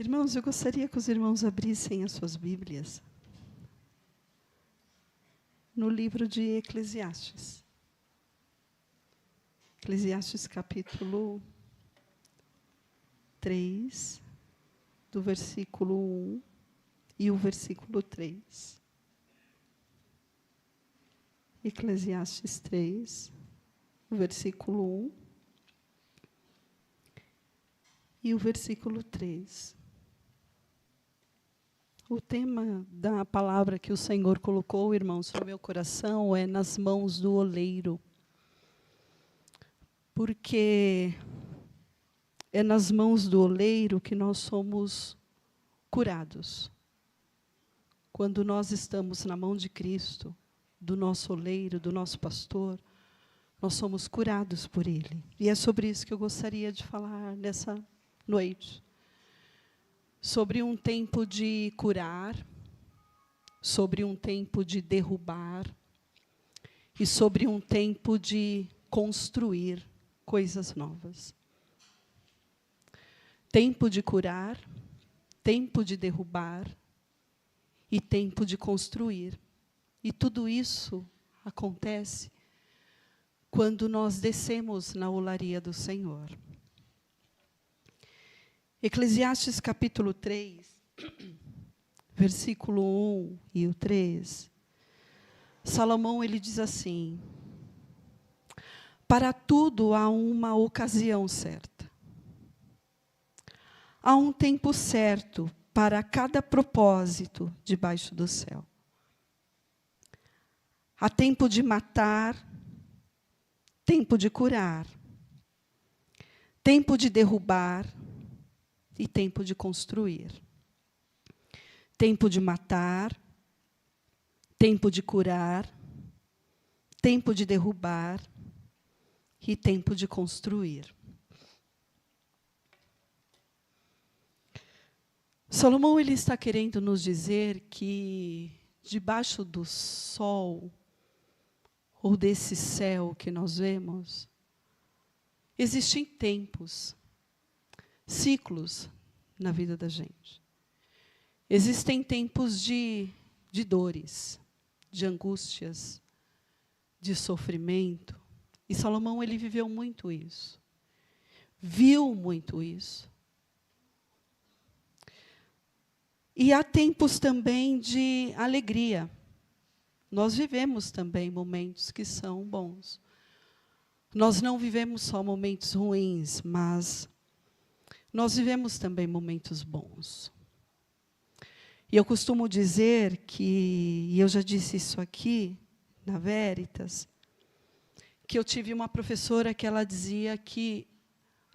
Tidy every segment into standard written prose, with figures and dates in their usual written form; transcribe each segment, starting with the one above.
Irmãos, eu gostaria que os irmãos abrissem as suas Bíblias no livro de Eclesiastes. Eclesiastes capítulo 3, do versículo 1 e o versículo 3. Eclesiastes 3, o versículo 1 e o versículo 3. O tema da palavra que o Senhor colocou, irmãos, no meu coração é nas mãos do oleiro. Porque é nas mãos do oleiro que nós somos curados. Quando nós estamos na mão de Cristo, do nosso oleiro, do nosso pastor, nós somos curados por Ele. E é sobre isso que eu gostaria de falar nessa noite. Sobre um tempo de curar, sobre um tempo de derrubar e sobre um tempo de construir coisas novas. Tempo de curar, tempo de derrubar e tempo de construir. E tudo isso acontece quando nós descemos na olaria do Senhor. Eclesiastes capítulo 3, versículo 1 e o 3. Salomão, ele diz assim: para tudo há uma ocasião certa. Há um tempo certo para cada propósito debaixo do céu. Há tempo de matar, tempo de curar, tempo de derrubar e tempo de construir. Tempo de matar, tempo de curar, tempo de derrubar e tempo de construir. Salomão, ele está querendo nos dizer que debaixo do sol ou desse céu que nós vemos, existem tempos, ciclos na vida da gente. Existem tempos de dores, de angústias, de sofrimento. E Salomão, ele viveu muito isso. Viu muito isso. E há tempos também de alegria. Nós vivemos também momentos que são bons. Nós não vivemos só momentos ruins, mas nós vivemos também momentos bons. E eu costumo dizer que, e eu já disse isso aqui, na Veritas, que eu tive uma professora que ela dizia que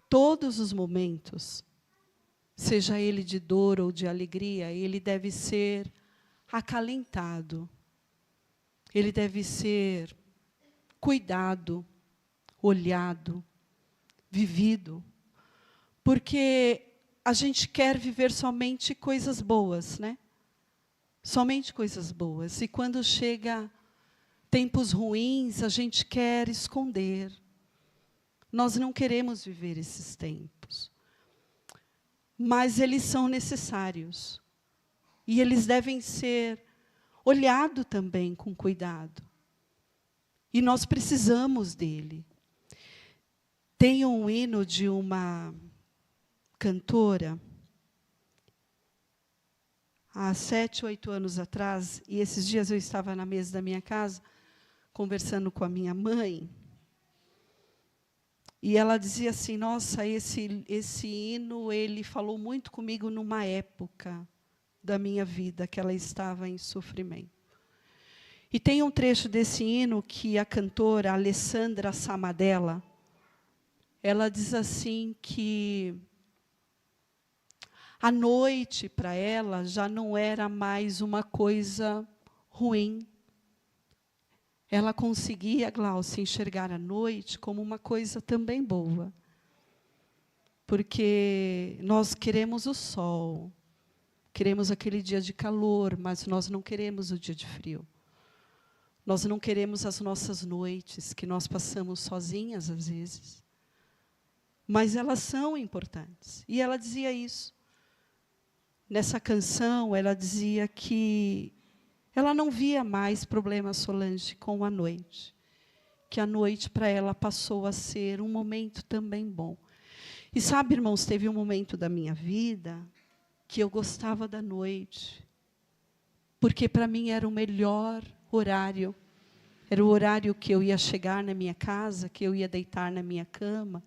todos os momentos, seja ele de dor ou de alegria, ele deve ser acalentado. Ele deve ser cuidado, olhado, vivido. Porque a gente quer viver somente coisas boas, né? Somente coisas boas. E quando chega tempos ruins, a gente quer esconder. Nós não queremos viver esses tempos. Mas eles são necessários. E eles devem ser olhados também com cuidado. E nós precisamos dele. Tem um hino de uma cantora, há 7, 8 anos atrás, e esses dias eu estava na mesa da minha casa, conversando com a minha mãe, e ela dizia assim, nossa, esse hino, ele falou muito comigo numa época da minha vida, que ela estava em sofrimento. E tem um trecho desse hino que a cantora Alessandra Samadella, ela diz assim que a noite, para ela, já não era mais uma coisa ruim. Ela conseguia, Glaucia, enxergar a noite como uma coisa também boa. Porque nós queremos o sol, queremos aquele dia de calor, mas nós não queremos o dia de frio. Nós não queremos as nossas noites, que nós passamos sozinhas, às vezes. Mas elas são importantes. E ela dizia isso. nessa canção, ela dizia que ela não via mais problema, Solange, com a noite. Que a noite, para ela, passou a ser um momento também bom. E sabe, irmãos, teve um momento da minha vida que eu gostava da noite. Porque, para mim, era o melhor horário. Era o horário que eu ia chegar na minha casa, que eu ia deitar na minha cama,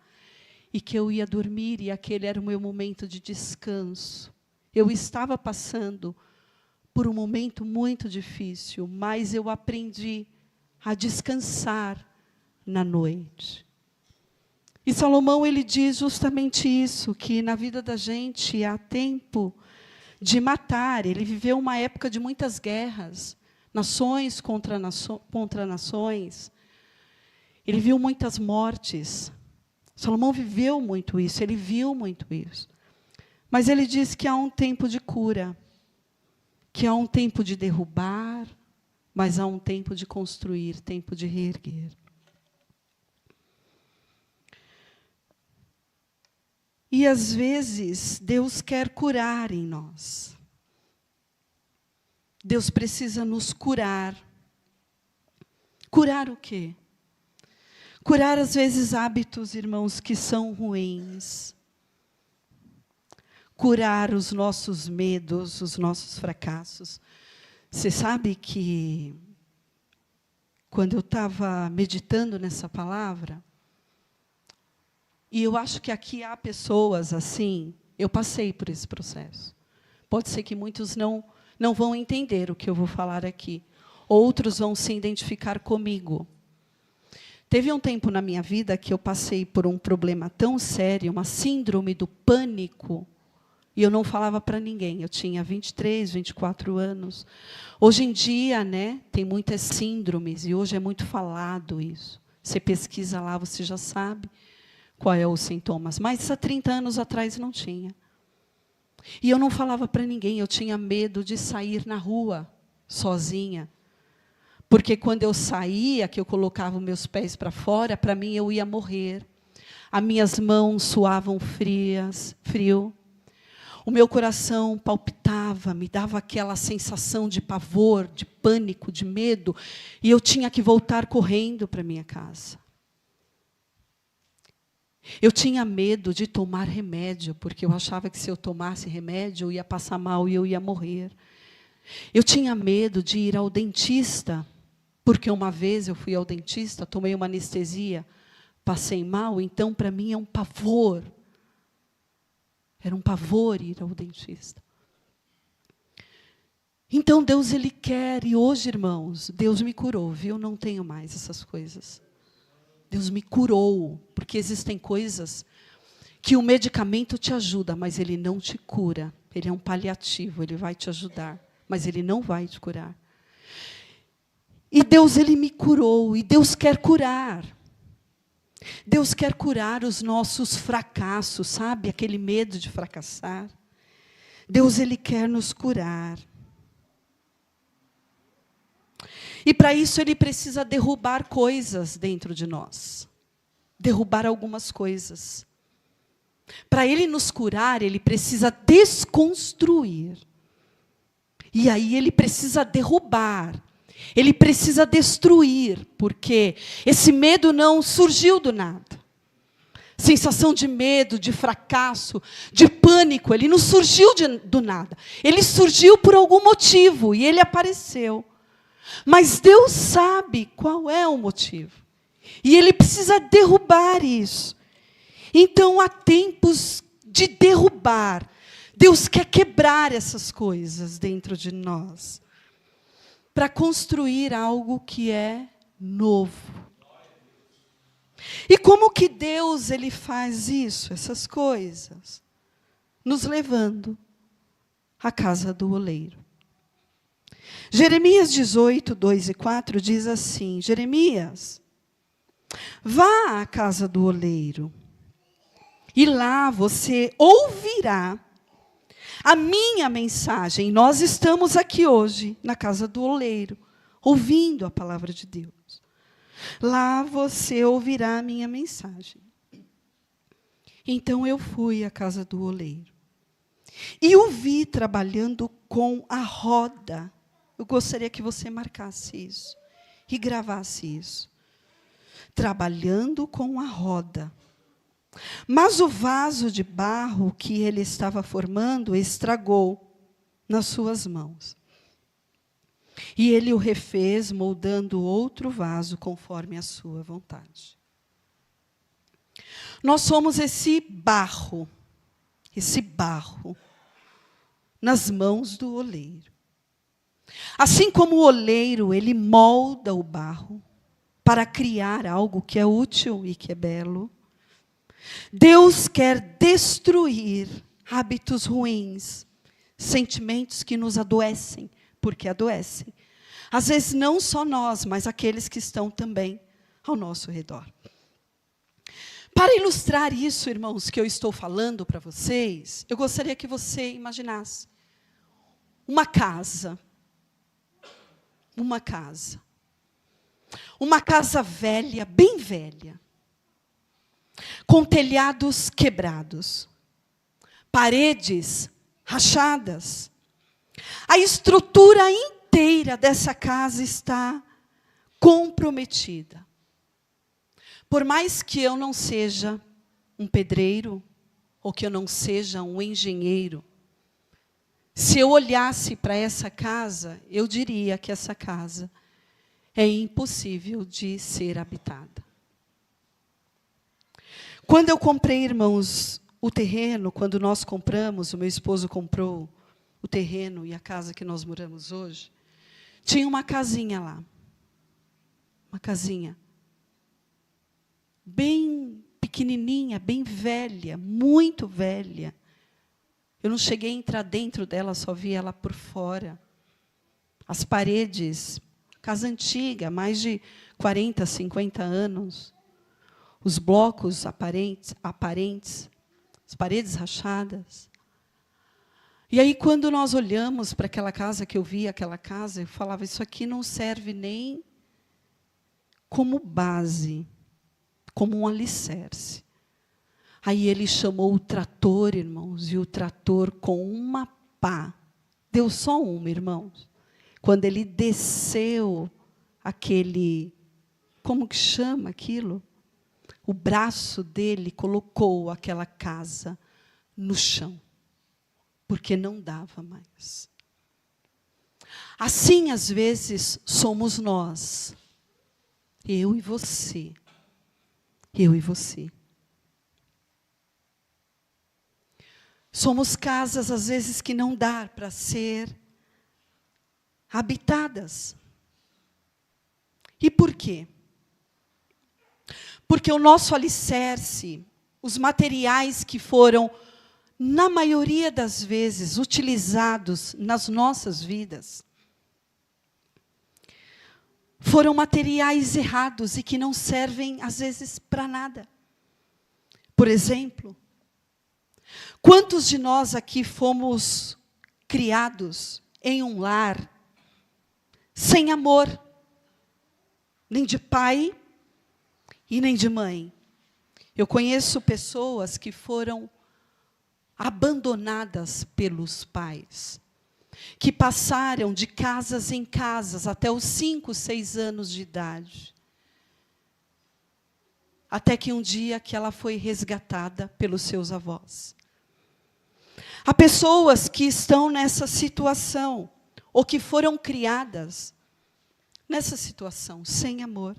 e que eu ia dormir, e aquele era o meu momento de descanso. Eu estava passando por um momento muito difícil, mas eu aprendi a descansar na noite. E Salomão, ele diz justamente isso, que na vida da gente há tempo de matar. Ele viveu uma época de muitas guerras, nações contra nações. Ele viu muitas mortes. Salomão viveu muito isso, ele viu muito isso. Mas ele diz que há um tempo de cura, que há um tempo de derrubar, mas há um tempo de construir, tempo de reerguer. E, às vezes, Deus quer curar em nós. Deus precisa nos curar. Curar o quê? Curar, às vezes, hábitos, irmãos, que são ruins. Curar os nossos medos, os nossos fracassos. Você sabe que, quando eu estava meditando nessa palavra, e eu acho que aqui há pessoas assim, eu passei por esse processo. Pode ser que muitos não vão entender o que eu vou falar aqui. Outros vão se identificar comigo. Teve um tempo na minha vida que eu passei por um problema tão sério, uma síndrome do pânico, e eu não falava para ninguém. Eu tinha 23, 24 anos. Hoje em dia, né, tem muitas síndromes, e hoje é muito falado isso. Você pesquisa lá, você já sabe qual é os sintomas. Mas há 30 anos atrás não tinha. E eu não falava para ninguém, eu tinha medo de sair na rua, sozinha. Porque quando eu saía, que eu colocava os meus pés para fora, para mim eu ia morrer. As minhas mãos suavam frio. O meu coração palpitava, me dava aquela sensação de pavor, de pânico, de medo. E eu tinha que voltar correndo para minha casa. Eu tinha medo de tomar remédio, porque eu achava que se eu tomasse remédio, eu ia passar mal e eu ia morrer. Eu tinha medo de ir ao dentista, porque uma vez eu fui ao dentista, tomei uma anestesia, passei mal, então para mim é um pavor. Era um pavor ir ao dentista. Então Deus, Ele quer, e hoje, irmãos, Deus me curou, viu? Não tenho mais essas coisas. Deus me curou, porque existem coisas que o medicamento te ajuda, mas ele não te cura. Ele é um paliativo, ele vai te ajudar, mas ele não vai te curar. E Deus, Ele me curou, e Deus quer curar. Deus quer curar os nossos fracassos, sabe? Aquele medo de fracassar. Deus, Ele quer nos curar. E para isso Ele precisa derrubar coisas dentro de nós. Derrubar algumas coisas. Para Ele nos curar, Ele precisa desconstruir. E aí Ele precisa derrubar. Ele precisa destruir, porque esse medo não surgiu do nada. Sensação de medo, de fracasso, de pânico, ele não surgiu do nada. Ele surgiu por algum motivo e ele apareceu. Mas Deus sabe qual é o motivo. E Ele precisa derrubar isso. Então, há tempos de derrubar. Deus quer quebrar essas coisas dentro de nós, para construir algo que é novo. E como que Deus, Ele faz isso, essas coisas? Nos levando à casa do oleiro. Jeremias 18, 2 e 4 diz assim: Jeremias, vá à casa do oleiro, e lá você ouvirá a minha mensagem. Nós estamos aqui hoje, na casa do oleiro, ouvindo a palavra de Deus. Lá você ouvirá a minha mensagem. Então eu fui à casa do oleiro. E o vi trabalhando com a roda. Eu gostaria que você marcasse isso e gravasse isso. Trabalhando com a roda. Mas o vaso de barro que ele estava formando estragou nas suas mãos. E ele o refez, moldando outro vaso conforme a sua vontade. Nós somos esse barro nas mãos do oleiro. Assim como o oleiro, ele molda o barro para criar algo que é útil e que é belo, Deus quer destruir hábitos ruins, sentimentos que nos adoecem, porque adoecem. Às vezes não só nós, mas aqueles que estão também ao nosso redor. Para ilustrar isso, irmãos, que eu estou falando para vocês, eu gostaria que você imaginasse uma casa. Uma casa. Uma casa velha, bem velha. Com telhados quebrados. Paredes rachadas. A estrutura inteira dessa casa está comprometida. Por mais que eu não seja um pedreiro, ou que eu não seja um engenheiro, se eu olhasse para essa casa, eu diria que essa casa é impossível de ser habitada. Quando eu comprei, irmãos, o terreno, quando nós compramos, o meu esposo comprou o terreno e a casa que nós moramos hoje, tinha uma casinha lá. Uma casinha. Bem pequenininha, bem velha, muito velha. Eu não cheguei a entrar dentro dela, só vi ela por fora. As paredes, casa antiga, mais de 40, 50 anos. Os blocos aparentes, as paredes rachadas. E aí, quando nós olhamos para aquela casa, que eu vi aquela casa, eu falava, isso aqui não serve nem como base, como um alicerce. Aí ele chamou o trator, irmãos, e o trator com uma pá, deu só uma, irmãos. Quando ele desceu aquele, como que chama aquilo? O braço dele colocou aquela casa no chão, porque não dava mais. Assim, às vezes, somos nós, eu e você. Eu e você. Somos casas, às vezes, que não dá para ser habitadas. E por quê? Porque o nosso alicerce, os materiais que foram, na maioria das vezes, utilizados nas nossas vidas, foram materiais errados e que não servem, às vezes, para nada. Por exemplo, quantos de nós aqui fomos criados em um lar sem amor, nem de pai e nem de mãe? Eu conheço pessoas que foram abandonadas pelos pais, que passaram de casas em casas até os 5, 6 anos de idade. Até que um dia que ela foi resgatada pelos seus avós. Há pessoas que estão nessa situação, ou que foram criadas nessa situação, sem amor,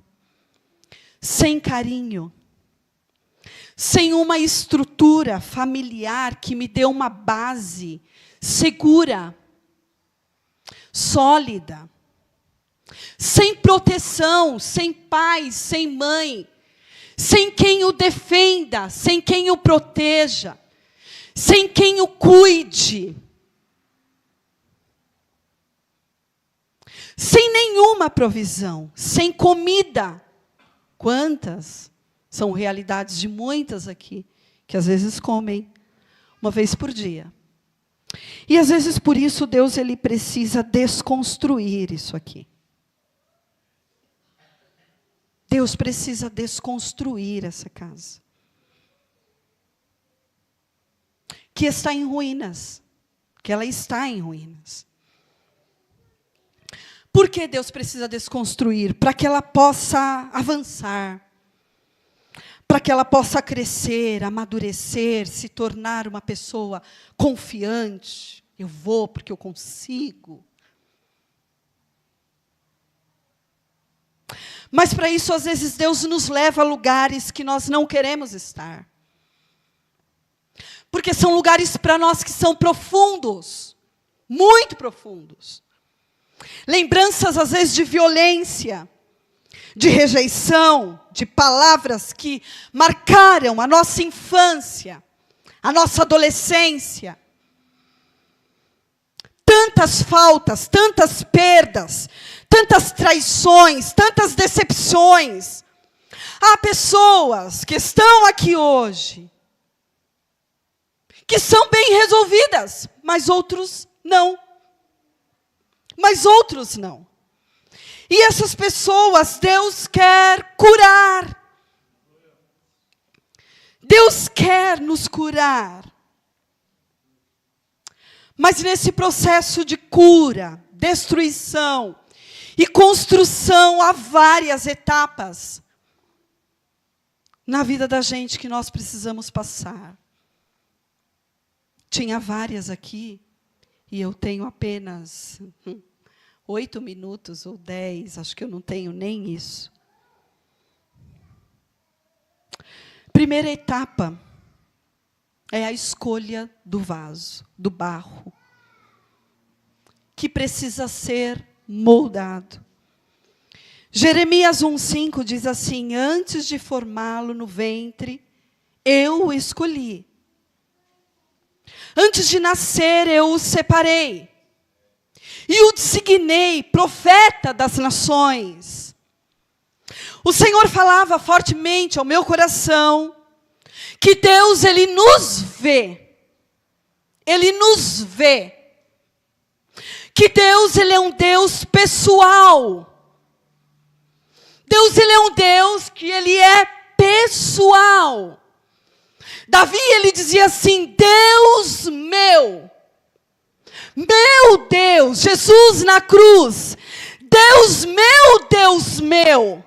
sem carinho, sem uma estrutura familiar que me dê uma base segura, sólida, sem proteção, sem pai, sem mãe, sem quem o defenda, sem quem o proteja, sem quem o cuide, sem nenhuma provisão, sem comida. Quantas são realidades de muitas aqui, que às vezes comem uma vez por dia. E às vezes por isso Deus ele precisa desconstruir isso aqui. Deus precisa desconstruir essa casa, que está em ruínas. que ela está em ruínas. Por que Deus precisa desconstruir? Para que ela possa avançar, para que ela possa crescer, amadurecer, se tornar uma pessoa confiante. Eu vou porque eu consigo. Mas para isso, às vezes, Deus nos leva a lugares que nós não queremos estar. Porque são lugares para nós que são profundos, muito profundos. Lembranças, às vezes, de violência, de rejeição, de palavras que marcaram a nossa infância, a nossa adolescência. Tantas faltas, tantas perdas, tantas traições, tantas decepções. Há pessoas que estão aqui hoje, que são bem resolvidas, mas outros não. Mas outros não. E essas pessoas, Deus quer curar. Deus quer nos curar. Mas nesse processo de cura, destruição e construção, há várias etapas na vida da gente que nós precisamos passar. Tinha várias aqui, e eu tenho apenas 8 minutos ou 10, acho que eu não tenho nem isso. Primeira etapa é a escolha do vaso, do barro, que precisa ser moldado. Jeremias 1,5 diz assim: antes de formá-lo no ventre, eu o escolhi. Antes de nascer, eu o separei. E o designei profeta das nações. O Senhor falava fortemente ao meu coração que Deus, Ele nos vê. Ele nos vê. Que Deus, Ele é um Deus pessoal. Deus, Ele é um Deus que Ele é pessoal. Davi, ele dizia assim: Deus meu Deus, Jesus na cruz, Deus meu.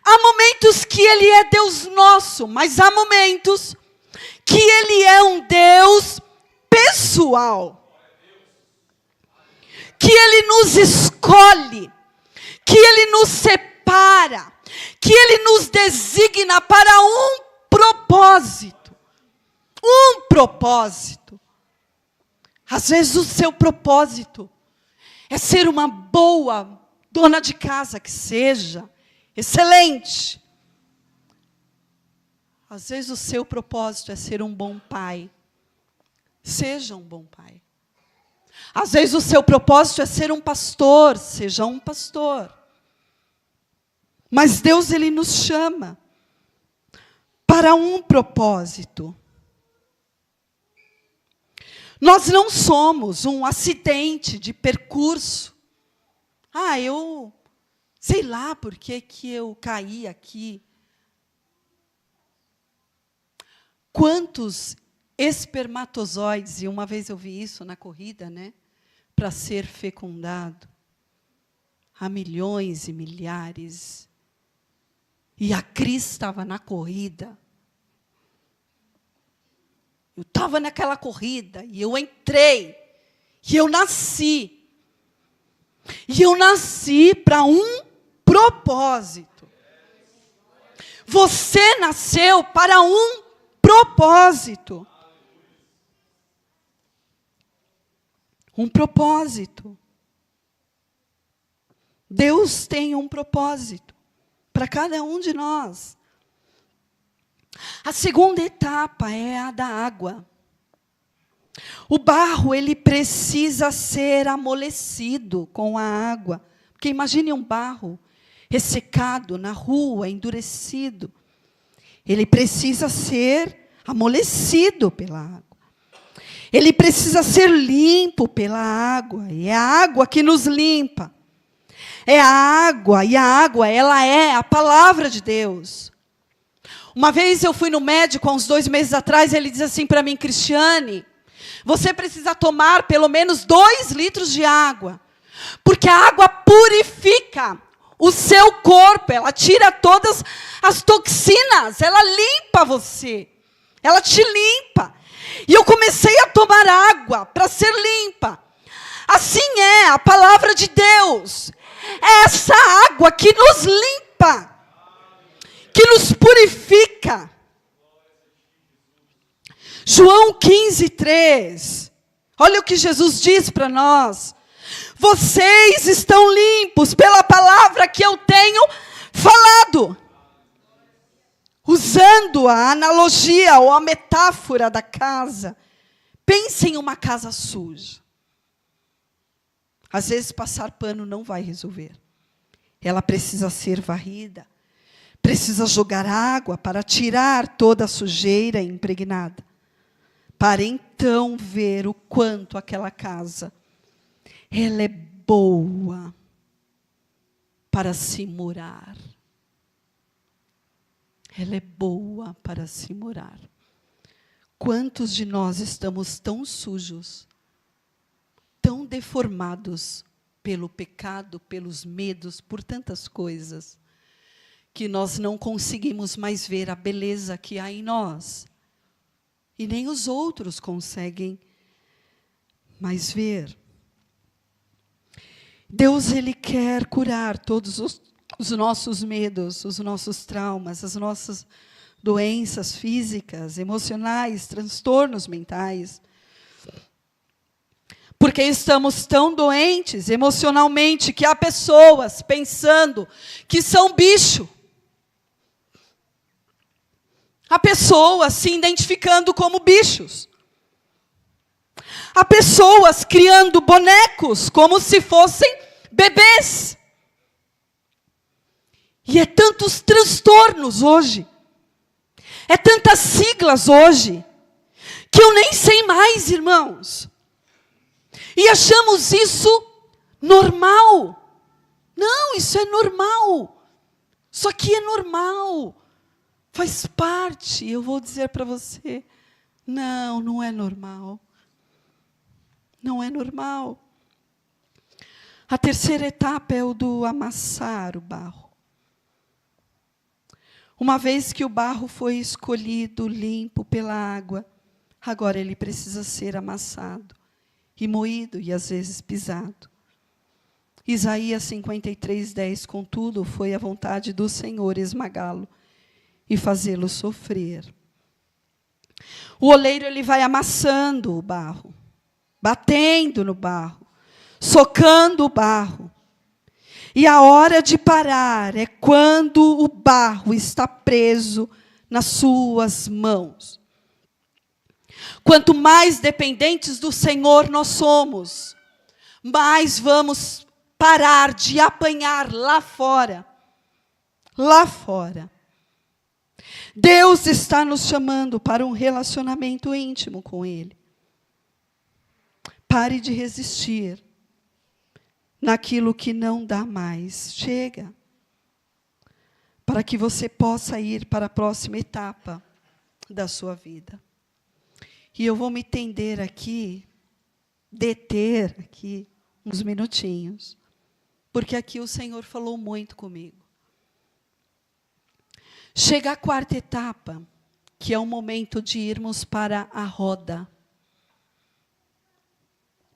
Há momentos que Ele é Deus nosso, mas há momentos que Ele é um Deus pessoal. Que Ele nos escolhe, que Ele nos separa, que Ele nos designa para um propósito. Um propósito. Às vezes o seu propósito é ser uma boa dona de casa, que seja excelente. Às vezes o seu propósito é ser um bom pai. Seja um bom pai. Às vezes o seu propósito é ser um pastor. Seja um pastor. Mas Deus, Ele nos chama para um propósito. Nós não somos um acidente de percurso. Eu sei lá por que eu caí aqui. Quantos espermatozoides, e uma vez eu vi isso na corrida, né? Para ser fecundado. Há milhões e milhares. E a Cris estava na corrida. Eu estava naquela corrida, e eu entrei, e eu nasci. E eu nasci para um propósito. Você nasceu para um propósito. Um propósito. Deus tem um propósito para cada um de nós. A segunda etapa é a da água. O barro, ele precisa ser amolecido com a água. Porque imagine um barro ressecado na rua, endurecido. Ele precisa ser amolecido pela água. Ele precisa ser limpo pela água. E é a água que nos limpa. É a água, e a água, ela é a palavra de Deus. Uma vez eu fui no médico, há uns 2 meses atrás, ele disse assim para mim: Cristiane, Você precisa tomar pelo menos 2 litros de água. Porque a água purifica o seu corpo. Ela tira todas as toxinas. Ela limpa você. Ela te limpa. E eu comecei a tomar água para ser limpa. Assim é a palavra de Deus. É essa água que nos limpa. Que nos purifica. João 15:3. Olha o que Jesus diz para nós. Vocês estão limpos pela palavra que eu tenho falado. Usando a analogia ou a metáfora da casa. Pense em uma casa suja. Às vezes passar pano não vai resolver. Ela precisa ser varrida. Precisa jogar água para tirar toda a sujeira impregnada. Para então ver o quanto aquela casa, ela é boa para se morar. Ela é boa para se morar. Quantos de nós estamos tão sujos, tão deformados pelo pecado, pelos medos, por tantas coisas, que nós não conseguimos mais ver a beleza que há em nós. E nem os outros conseguem mais ver. Deus, Ele quer curar todos os nossos medos, os nossos traumas, as nossas doenças físicas, emocionais, transtornos mentais. Porque estamos tão doentes emocionalmente que há pessoas pensando que são bicho. Há pessoas se identificando como bichos. Há pessoas criando bonecos como se fossem bebês. E é tantos transtornos hoje. É tantas siglas hoje. Que eu nem sei mais, irmãos. E achamos isso normal. Não, isso é normal. Isso aqui é normal. Faz parte. Eu vou dizer para você. Não, não é normal. Não é normal. A terceira etapa é o do amassar o barro. Uma vez que o barro foi escolhido, limpo pela água, agora ele precisa ser amassado, e moído, e às vezes pisado. Isaías 53:10, contudo, foi a vontade do Senhor esmagá-lo e fazê-lo sofrer. O oleiro, ele vai amassando o barro, batendo no barro, socando o barro. E a hora de parar é quando o barro está preso nas suas mãos. Quanto mais dependentes do Senhor nós somos, mais vamos parar de apanhar lá fora. Lá fora. Deus está nos chamando para um relacionamento íntimo com Ele. Pare de resistir naquilo que não dá mais. Chega. Para que você possa ir para a próxima etapa da sua vida. E eu vou me deter aqui uns minutinhos. Porque aqui o Senhor falou muito comigo. Chega a quarta etapa, que é o momento de irmos para a roda.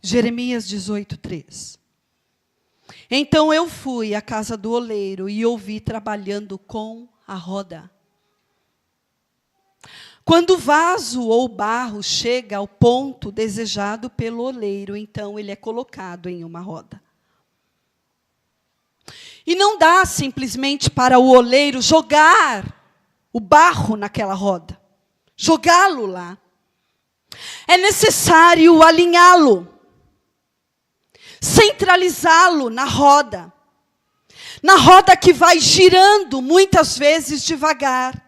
Jeremias 18:3. Então eu fui à casa do oleiro e ouvi trabalhando com a roda. Quando o vaso ou barro chega ao ponto desejado pelo oleiro, então ele é colocado em uma roda. E não dá simplesmente para o oleiro jogar o barro naquela roda. Jogá-lo lá. É necessário alinhá-lo. Centralizá-lo na roda. Na roda que vai girando muitas vezes devagar.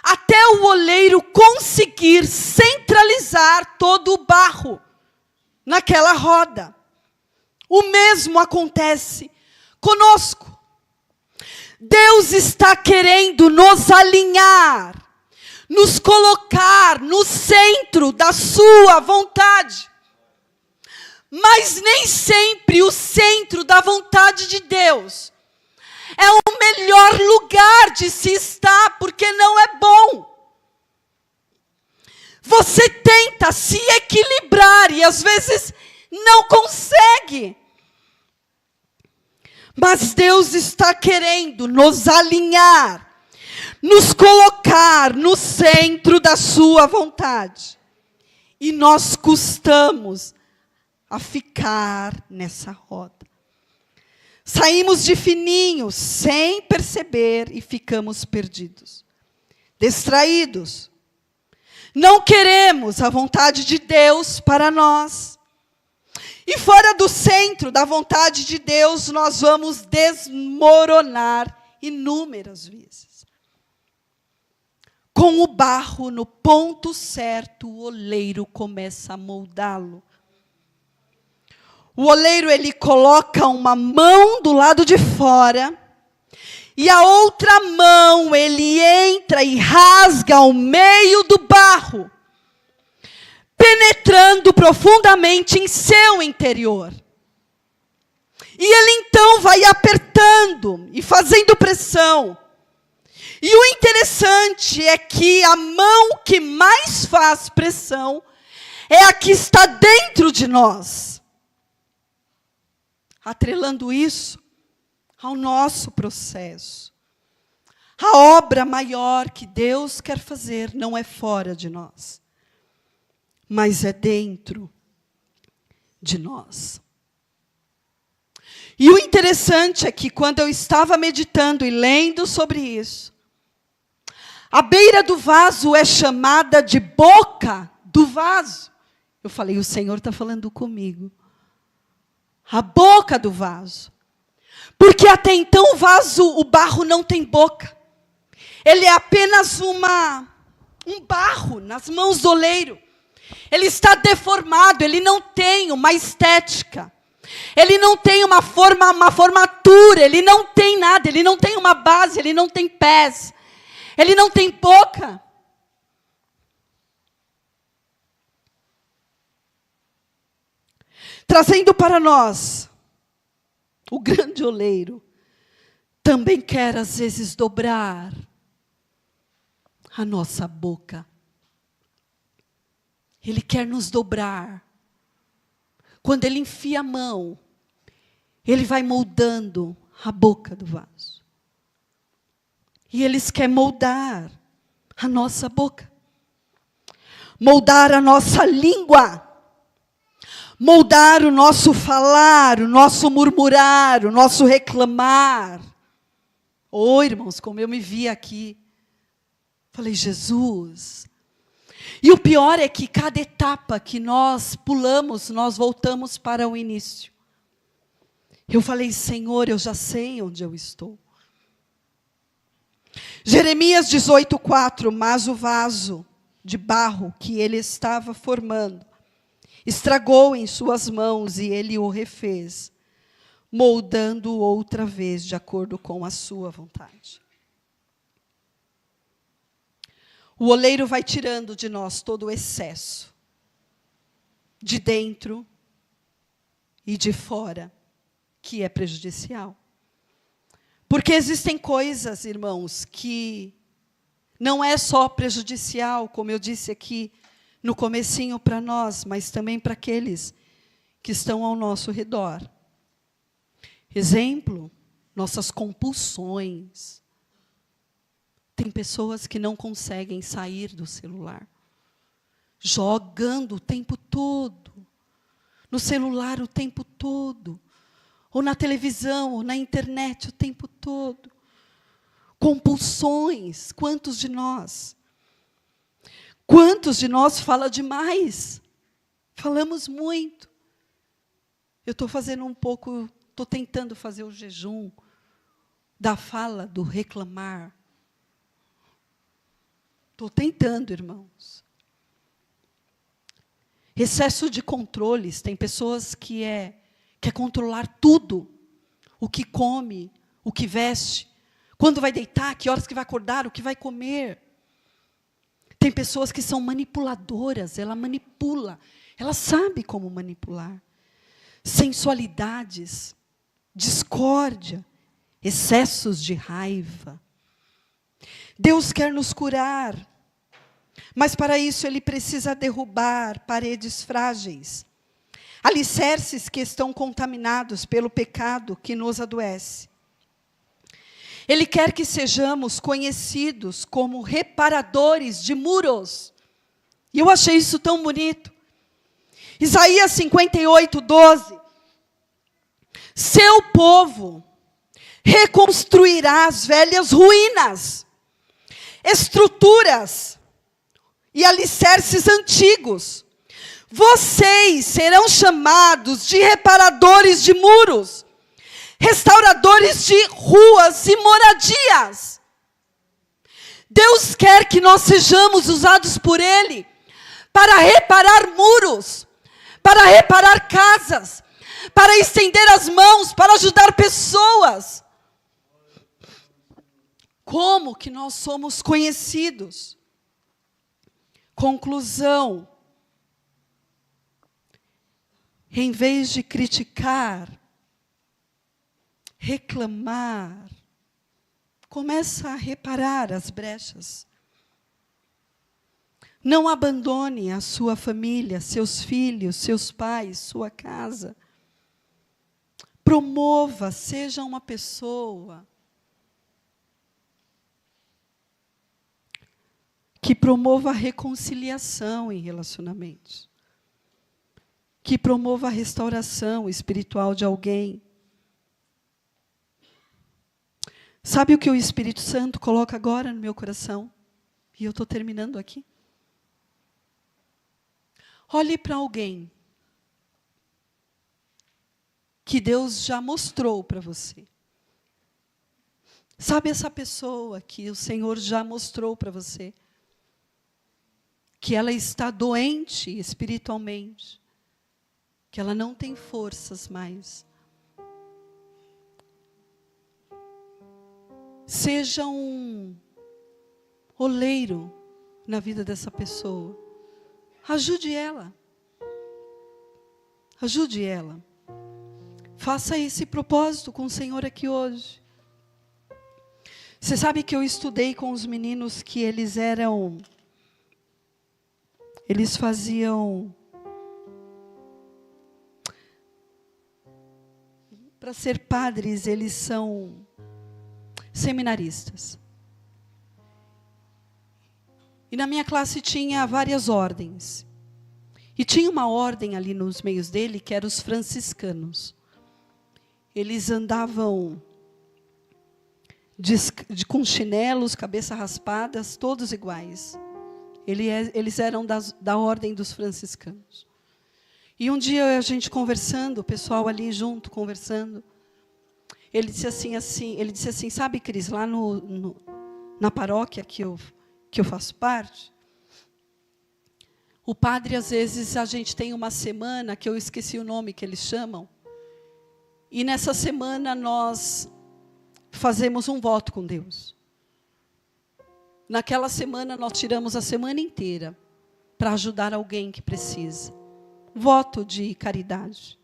Até o oleiro conseguir centralizar todo o barro naquela roda. O mesmo acontece conosco. Deus está querendo nos alinhar, nos colocar no centro da sua vontade. Mas nem sempre o centro da vontade de Deus é o melhor lugar de se estar, porque não é bom. Você tenta se equilibrar e às vezes não consegue. Mas Deus está querendo nos alinhar, nos colocar no centro da sua vontade. E nós custamos a ficar nessa roda. Saímos de fininho, sem perceber, e ficamos perdidos, distraídos. Não queremos a vontade de Deus para nós. E fora do centro da vontade de Deus, nós vamos desmoronar inúmeras vezes. Com o barro no ponto certo, o oleiro começa a moldá-lo. O oleiro, ele coloca uma mão do lado de fora, e a outra mão, ele entra e rasga o meio do barro, penetrando profundamente em seu interior. E ele então vai apertando e fazendo pressão. E o interessante é que a mão que mais faz pressão é a que está dentro de nós. Atrelando isso ao nosso processo. A obra maior que Deus quer fazer não é fora de nós, mas é dentro de nós. E o interessante é que quando eu estava meditando e lendo sobre isso, a beira do vaso é chamada de boca do vaso. Eu falei, o Senhor está falando comigo. A boca do vaso. Porque até então o barro não tem boca. Ele é apenas um barro nas mãos do oleiro. Ele está deformado, ele não tem uma estética. Ele não tem uma formatura, ele não tem nada, ele não tem uma base, ele não tem pés. Ele não tem boca. Trazendo para nós, o grande oleiro também quer às vezes dobrar a nossa boca. Ele quer nos dobrar. Quando ele enfia a mão, ele vai moldando a boca do vaso. E ele quer moldar a nossa boca. Moldar a nossa língua. Moldar o nosso falar, o nosso murmurar, o nosso reclamar. Oh, irmãos, como eu me vi aqui. Falei, Jesus. E o pior é que cada etapa que nós pulamos, nós voltamos para o início. Eu falei, Senhor, eu já sei onde eu estou. Jeremias 18:4, mas o vaso de barro que ele estava formando estragou em suas mãos e ele o refez, moldando-o outra vez de acordo com a sua vontade. O oleiro vai tirando de nós todo o excesso, de dentro e de fora, que é prejudicial. Porque existem coisas, irmãos, que não é só prejudicial, como eu disse aqui no comecinho para nós, mas também para aqueles que estão ao nosso redor. Exemplo, nossas compulsões. Tem pessoas que não conseguem sair do celular, jogando o tempo todo, no celular o tempo todo, ou na televisão, ou na internet o tempo todo. Compulsões, quantos de nós? Quantos de nós fala demais? Falamos muito. Eu estou fazendo estou tentando fazer o jejum da fala, do reclamar. Estou tentando, irmãos. Excesso de controles. Tem pessoas que quer controlar tudo. O que come, o que veste, quando vai deitar, que horas que vai acordar, o que vai comer. Tem pessoas que são manipuladoras, ela manipula, ela sabe como manipular. Sensualidades, discórdia, excessos de raiva. Deus quer nos curar, mas para isso Ele precisa derrubar paredes frágeis, alicerces que estão contaminados pelo pecado que nos adoece. Ele quer que sejamos conhecidos como reparadores de muros. E eu achei isso tão bonito. Isaías 58, 12. Seu povo reconstruirá as velhas ruínas, estruturas e alicerces antigos. Vocês serão chamados de reparadores de muros, restauradores de ruas e moradias. Deus quer que nós sejamos usados por Ele para reparar muros, para reparar casas, para estender as mãos, para ajudar pessoas. Como que nós somos conhecidos? Conclusão. Em vez de criticar, reclamar, começa a reparar as brechas. Não abandone a sua família, seus filhos, seus pais, sua casa. Promova, seja uma pessoa que promova a reconciliação em relacionamentos. Que promova a restauração espiritual de alguém. Sabe o que o Espírito Santo coloca agora no meu coração? E eu estou terminando aqui. Olhe para alguém que Deus já mostrou para você. Sabe essa pessoa que o Senhor já mostrou para você? Que ela está doente espiritualmente. Que ela não tem forças mais. Seja um oleiro na vida dessa pessoa. Ajude ela. Ajude ela. Faça esse propósito com o Senhor aqui hoje. Você sabe que eu estudei com os meninos que eles faziam, para ser padres, eles são seminaristas. E na minha classe tinha várias ordens. E tinha uma ordem ali nos meios dele, que eram os franciscanos. Eles andavam com chinelos, cabeça raspadas, todos iguais. Eles eram da ordem dos franciscanos. E um dia a gente conversando, o pessoal ali junto, conversando, ele disse assim, sabe, Cris, lá na paróquia que eu faço parte, o padre, às vezes, a gente tem uma semana, que eu esqueci o nome que eles chamam, e nessa semana nós fazemos um voto com Deus. Naquela semana nós tiramos a semana inteira para ajudar alguém que precisa. Voto de caridade.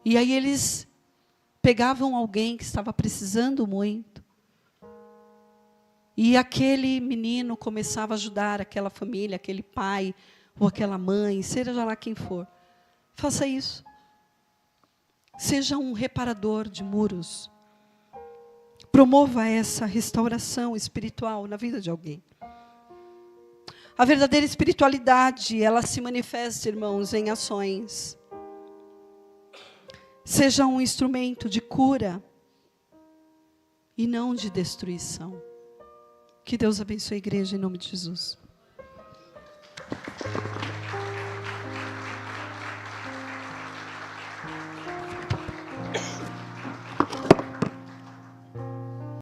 E aí eles pegavam alguém que estava precisando muito. E aquele menino começava a ajudar aquela família, aquele pai, ou aquela mãe, seja lá quem for. Faça isso. Seja um reparador de muros. Promova essa restauração espiritual na vida de alguém. A verdadeira espiritualidade, ela se manifesta, irmãos, em ações. Seja um instrumento de cura e não de destruição. Que Deus abençoe a igreja em nome de Jesus.